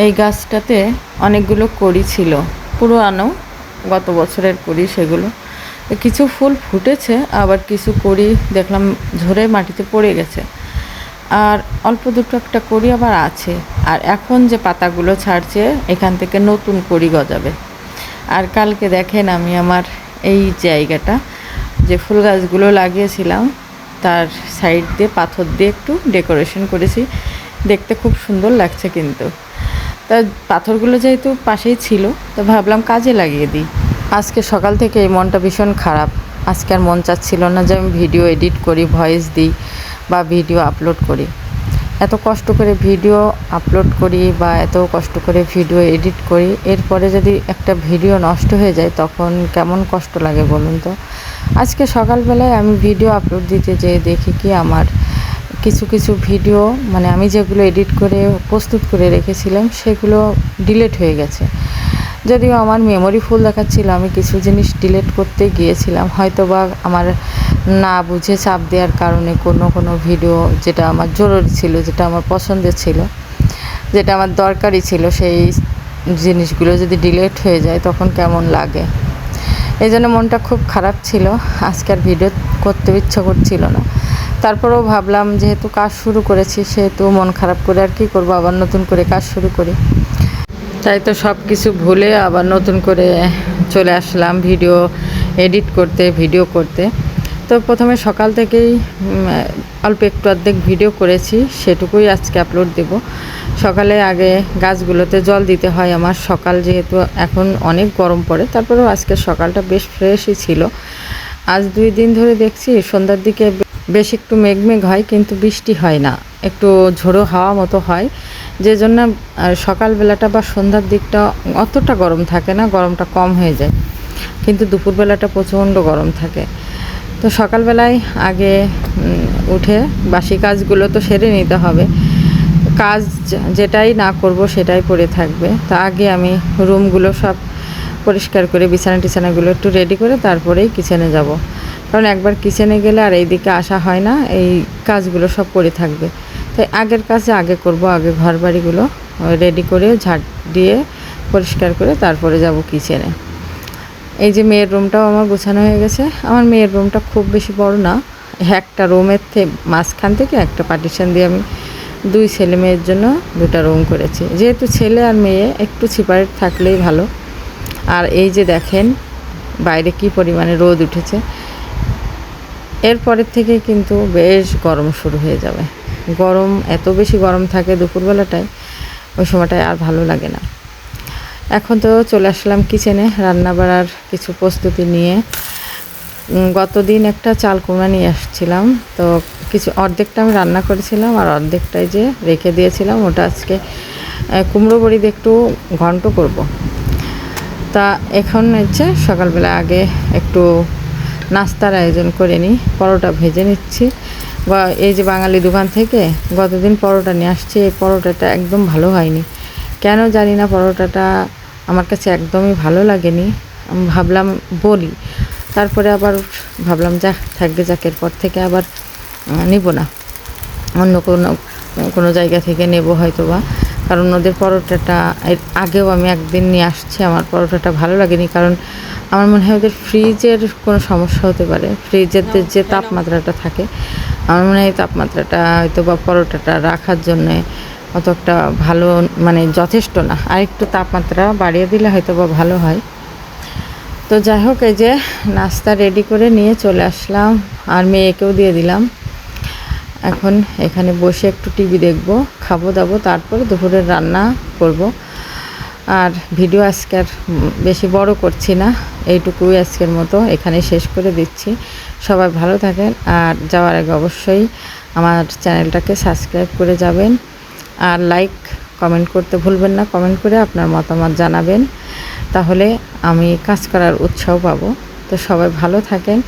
এই গাছটাতে অনেকগুলো কড়ি ছিল, পুরনো গত বছরের কড়ি। সেগুলো কিছু ফুল ফুটেছে, আবার কিছু কড়ি দেখলাম ঝরে মাটিতে পড়ে গেছে, আর অল্প দুটো একটা কড়ি আবার আছে। আর এখন যে পাতাগুলো ছাড়ছে এখান থেকে নতুন কড়ি গজাবে। আর কালকে দেখেন আমি আমার এই জায়গাটা যে ফুল গাছগুলো লাগিয়েছিলাম তার সাইড দিয়ে পাথর দিয়ে একটু ডেকোরেশন করেছি, দেখতে খুব সুন্দর লাগছে। কিন্তু তা পাথরগুলো যেহেতু পাশেই ছিল, তো ভাবলাম কাজে লাগিয়ে দিই। আজকে সকাল থেকে এই মনটা ভীষণ খারাপ। আজকে আর মন চাচ্ছিল না যে আমি ভিডিও এডিট করি, ভয়েস দিই বা ভিডিও আপলোড করি। এত কষ্ট করে ভিডিও আপলোড করি বা এত কষ্ট করে ভিডিও এডিট করি, এরপরে যদি একটা ভিডিও নষ্ট হয়ে যায় তখন কেমন কষ্ট লাগে বলুন তো। আজকে সকালবেলায় আমি ভিডিও আপলোড দিতে যেয়ে দেখি কি আমার কিছু কিছু ভিডিও, মানে আমি যেগুলো এডিট করে প্রস্তুত করে রেখেছিলাম সেগুলো ডিলিট হয়ে গেছে। যদিও আমার মেমোরি ফুল দেখাচ্ছিল, আমি কিছু জিনিস ডিলিট করতে গিয়েছিলাম, হয়তো বা আমার না বুঝে চাপ দেওয়ার কারণে কোনো ভিডিও যেটা আমার জরুরি ছিল, যেটা আমার পছন্দের ছিল, যেটা আমার দরকারি ছিল, সেই জিনিসগুলো যদি ডিলিট হয়ে যায় তখন কেমন লাগে। এই জন্য মনটা খুব খারাপ ছিল, আজকে আর ভিডিও করতে ইচ্ছা করছিল না। তারপরেও ভাবলাম যেহেতু কাজ শুরু করেছি সেহেতু মন খারাপ করে আর কি করবো, আবার নতুন করে কাজ শুরু করি। তাই তো সব কিছু ভুলে আবার নতুন করে চলে আসলাম ভিডিও এডিট করতে, ভিডিও করতে। তো প্রথমে সকাল থেকেই অল্প একটু অর্ধেক ভিডিও করেছি, সেটুকুই আজকে আপলোড দেব। সকালে আগে গাছগুলোতে জল দিতে হয় আমার, সকাল যেহেতু এখন অনেক গরম পড়ে, তারপরেও আজকের সকালটা বেশ ফ্রেশই ছিল। আজ 2 দিন ধরে দেখছি সন্ধ্যার দিকে বেশ একটু মেঘমেঘ হয়, কিন্তু বৃষ্টি হয় না, একটু ঝোড়ো হাওয়া মতো হয়, যে জন্য সকালবেলাটা বা সন্ধ্যার দিকটা অতটা গরম থাকে না, গরমটা কম হয়ে যায়। কিন্তু দুপুরবেলাটা প্রচণ্ড গরম থাকে। তো সকালবেলায় আগে উঠে বাসি কাজগুলো তো সেরে নিতে হবে, কাজ যেটাই না করব সেটাই পড়ে থাকবে। তা আগে আমি রুমগুলো সব পরিষ্কার করে বিছানাগুলো একটু রেডি করে তারপরেই কিচেনে যাব, কারণ একবার কিচেনে গেলে আর এই দিকে আসা হয় না, এই কাজগুলো সব পড়ে থাকবে। তাই আগের কাজে আগে করব, আগে ঘর বাড়িগুলো রেডি করে ঝাড় দিয়ে পরিষ্কার করে তারপরে যাব কিচেনে। এই যে মেয়ের রুমটাও আমার গোছানো হয়ে গেছে। আমার মেয়ের রুমটা খুব বেশি বড় না, একটা রুমের মাঝখান থেকে একটা পার্টিশন দিয়ে আমি 2 ছেলে মেয়ের জন্য 2টা রুম করেছি। যেহেতু ছেলে আর মেয়ে একটু সেপারেট থাকলেই ভালো। আর এই যে দেখেন বাইরে কি পরিমাণে রোদ উঠেছে, এরপরের থেকে কিন্তু বেশ গরম শুরু হয়ে যাবে। গরম এত বেশি গরম থাকে দুপুরবেলাটায়, ওই সময়টায় আর ভালো লাগে না। এখন তো চলে আসলাম কিচেনে রান্না বাড়ার কিছু প্রস্তুতি নিয়ে। গত দিন একটা চাল কুমড়া নিয়ে আসছিলাম, তো কিছু অর্ধেকটা আমি রান্না করেছিলাম আর অর্ধেকটাই যে রেখে দিয়েছিলাম, ওটা আজকে কুমড়ো বড়ি দিয়ে একটু ঘন্ট করব। তা এখন হচ্ছে সকালবেলা আগে একটু নাস্তার আয়োজন করে নিই, পরোটা ভেজে নিচ্ছি। এই যে বাঙালি দোকান থেকে গতদিন পরোটা নিয়ে আসছি, এই পরোটাটা একদম ভালো হয়নি, কেন জানি না, পরোটাটা আমার কাছে একদমই ভালো লাগেনি। আমি ভাবলাম বলি, তারপরে আবার ভাবলাম থাকবে যাক, এরপর থেকে আবার নেব না, অন্য কোনো জায়গা থেকে নেব হয়তো বা, কারণ ওদের পরোটাটা এর আগেও আমি একদিন নিয়ে আসছি, আমার পরোটাটা ভালো লাগেনি। কারণ আমার মনে হয় ওদের ফ্রিজের কোনো সমস্যা হতে পারে, ফ্রিজের যে তাপমাত্রাটা থাকে, আমার মনে হয় তাপমাত্রাটা হয়তো বা পরোটাটা রাখার জন্যে অতটা ভালো, মানে যথেষ্ট না, আর একটু তাপমাত্রা বাড়িয়ে দিলে হয়তো বা ভালো হয়। তো যাই হোক, এই যে নাস্তা রেডি করে নিয়ে চলে আসলাম আর মেয়েকেও দিয়ে দিলাম। এখন এখানে বসে একটু টিভি দেখব, খাবো দাবো, তারপরে দুপুরের রান্না করব। আর ভিডিও আজকে আর বেশি বড় করছি না, এইটুকুই আজকের মতো এখানে শেষ করে দিচ্ছি। সবাই ভালো থাকেন, আর যাওয়ার আগে অবশ্যই আমার চ্যানেলটাকে সাবস্ক্রাইব করে যাবেন, আর লাইক কমেন্ট করতে ভুলবেন না। কমেন্ট করে আপনার মতামত জানাবেন, তাহলে আমি কাজ করার উৎসাহ পাবো। তো সবাই ভালো থাকেন।